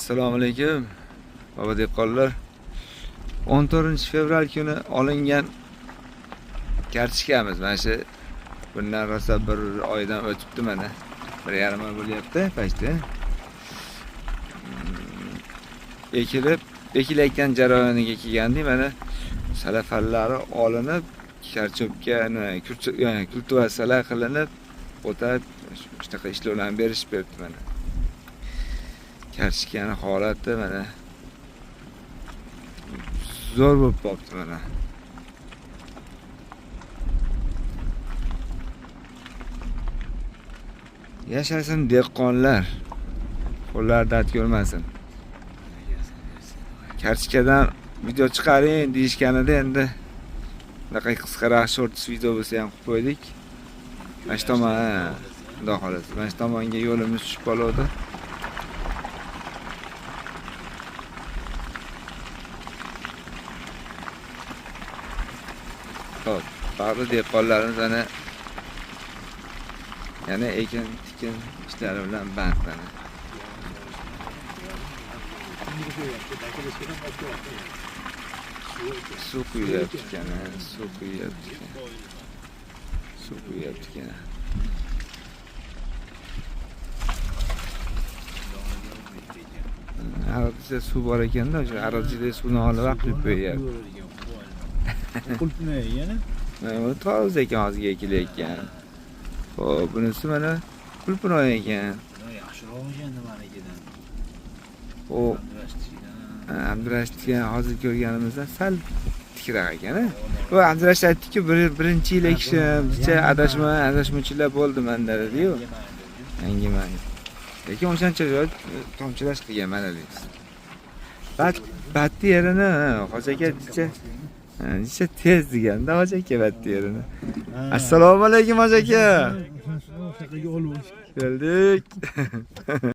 Assalomu alaykum. Baba dehqonlar. 14 fevral kuni olingan kartoshkamiz. Mana shu bundan rosa bir oydan o'tibdi mana. 1,5 oy bo'lyapti pastda. Ekilayotgan jarayoniga kelgandik. Mana salafallari olinib, karchopga, kultivatsiyalar qilinib, o'ta shunaqa ishlovlarni berishib beribdi mana. Kartoshkani holati mana zo'r bo'lib qolibdi mana. Yashasin dehqonlar. Qo'llar dard ko'rmasin. Kartoshkadan video chiqaring deyishganida endi bunaqa qisqaroq shorts video bo'lsa ham qilib qo'ydik. Mana shu tomon, xudo xolasa, mana shu tomonga yo'limiz tushib qoldi. Xo'p, ba'zi dehqonlarimiz yana ekin tikin ishlari bilan band mana. Suv quyapti ekan, suv quyapti ekan. Arabistonda suv bor ekanda, o'sha arabchada suvni olib quyib qo'yapti. Qulpni yana? Mana toza ekan, hozirga ekilayotgan. Xo'p, bunisi mana qulpinoy ekan. Yaxshiroq ekan nimanikidan. Xo'p, Abdurashidga hozir ko'rganimizdan sal tikroq ekan-a. Bu Abdurashid aytdiki, birinchi yil ekishim, kecha adashmachilar bo'ldi menda dedi-yu. Yangiman. Lekin o'shancha joy tomchilash qilgan mana deysiz. Batti yerini hojaga necha tez deganda hojaga batti yerini. Assalomu alaykum hojaga. Keldik.